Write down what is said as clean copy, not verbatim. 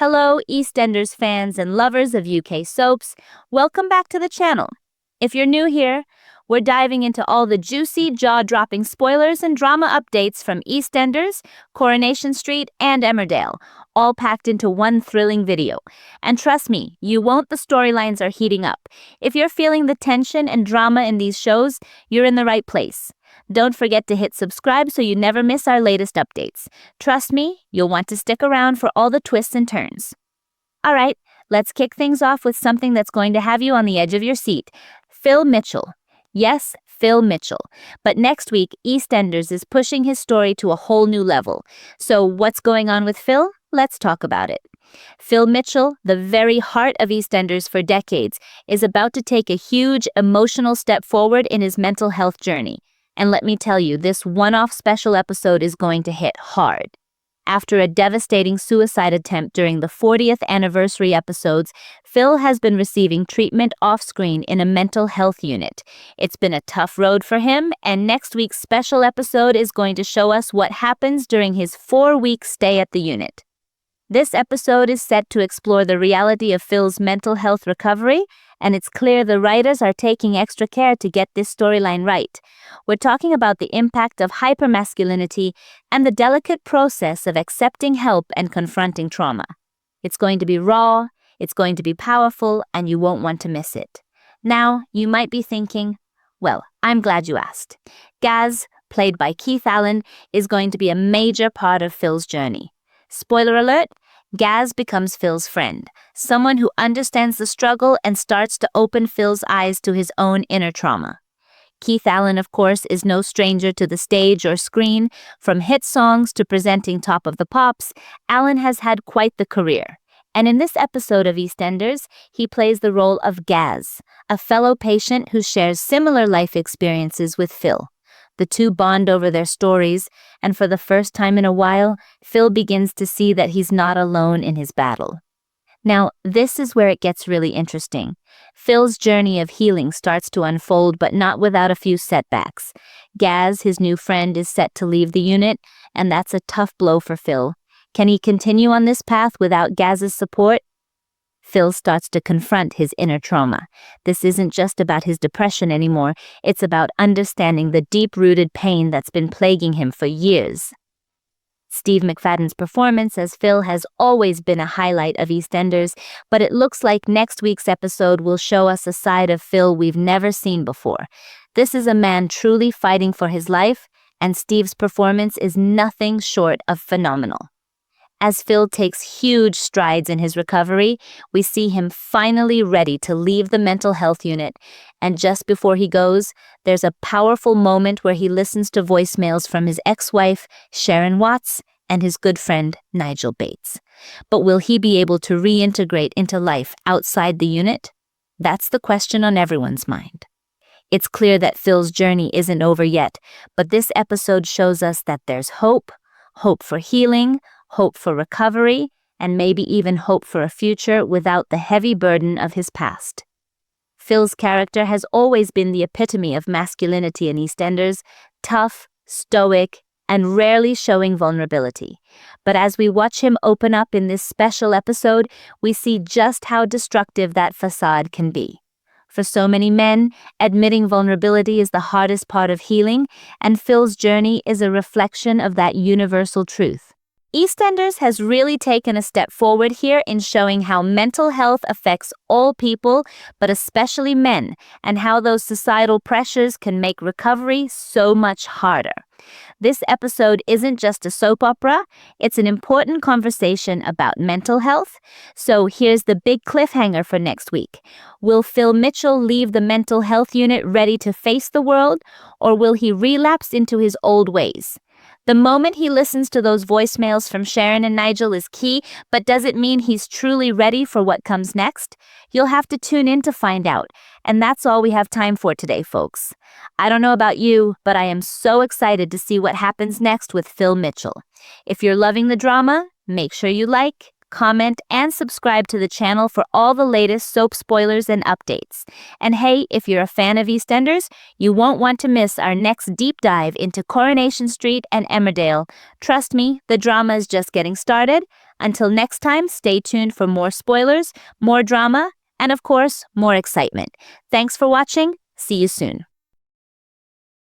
Hello, EastEnders fans and lovers of UK soaps. Welcome back to the channel. If you're new here, we're diving into all the juicy, jaw-dropping spoilers and drama updates from EastEnders, Coronation Street, and Emmerdale, all packed into one thrilling video. And trust me, you won't. The storylines are heating up. If you're feeling the tension and drama in these shows, you're in the right place. Don't forget to hit subscribe so you never miss our latest updates. Trust me, you'll want to stick around for all the twists and turns. All right, let's kick things off with something that's going to have you on the edge of your seat. Phil Mitchell. Yes, Phil Mitchell. But next week, EastEnders is pushing his story to a whole new level. So what's going on with Phil? Let's talk about it. Phil Mitchell, the very heart of EastEnders for decades, is about to take a huge emotional step forward in his mental health journey. And let me tell you, this one-off special episode is going to hit hard. After a devastating suicide attempt during the 40th anniversary episodes, Phil has been receiving treatment off-screen in a mental health unit. It's been a tough road for him, and next week's special episode is going to show us what happens during his 4-week stay at the unit. This episode is set to explore the reality of Phil's mental health recovery, and it's clear the writers are taking extra care to get this storyline right. We're talking about the impact of hypermasculinity and the delicate process of accepting help and confronting trauma. It's going to be raw, it's going to be powerful, and you won't want to miss it. Now, you might be thinking, well, I'm glad you asked. Gaz, played by Allen, is going to be a major part of Phil's journey. Spoiler alert, Gaz becomes Phil's friend, someone who understands the struggle and starts to open Phil's eyes to his own inner trauma. Allen, of course, is no stranger to the stage or screen. From hit songs to presenting Top of the Pops, Allen has had quite the career. And in this episode of EastEnders, he plays the role of Gaz, a fellow patient who shares similar life experiences with Phil. The two bond over their stories, and for the first time in a while, Phil begins to see that he's not alone in his battle. Now, this is where it gets really interesting. Phil's journey of healing starts to unfold, but not without a few setbacks. Gaz, his new friend, is set to leave the unit, and that's a tough blow for Phil. Can he continue on this path without Gaz's support? Phil starts to confront his inner trauma. This isn't just about his depression anymore, it's about understanding the deep-rooted pain that's been plaguing him for years. Steve McFadden's performance as Phil has always been a highlight of EastEnders, but it looks like next week's episode will show us a side of Phil we've never seen before. This is a man truly fighting for his life, and Steve's performance is nothing short of phenomenal. As Phil takes huge strides in his recovery, we see him finally ready to leave the mental health unit. And just before he goes, there's a powerful moment where he listens to voicemails from his ex-wife, Sharon Watts, and his good friend, Nigel Bates. But will he be able to reintegrate into life outside the unit? That's the question on everyone's mind. It's clear that Phil's journey isn't over yet, but this episode shows us that there's hope for healing, hope for recovery, and maybe even hope for a future without the heavy burden of his past. Phil's character has always been the epitome of masculinity in EastEnders, tough, stoic, and rarely showing vulnerability. But as we watch him open up in this special episode, we see just how destructive that facade can be. For so many men, admitting vulnerability is the hardest part of healing, and Phil's journey is a reflection of that universal truth. EastEnders has really taken a step forward here in showing how mental health affects all people, but especially men, and how those societal pressures can make recovery so much harder. This episode isn't just a soap opera, it's an important conversation about mental health. So here's the big cliffhanger for next week. Will Phil Mitchell leave the mental health unit ready to face the world, or will he relapse into his old ways? The moment he listens to those voicemails from Sharon and Nigel is key, but does it mean he's truly ready for what comes next? You'll have to tune in to find out. And that's all we have time for today, folks. I don't know about you, but I am so excited to see what happens next with Phil Mitchell. If you're loving the drama, make sure you like, comment, and subscribe to the channel for all the latest soap spoilers and updates. And hey, if you're a fan of EastEnders, you won't want to miss our next deep dive into Coronation Street and Emmerdale. Trust me, the drama is just getting started. Until next time, stay tuned for more spoilers, more drama, and of course, more excitement. Thanks for watching. See you soon.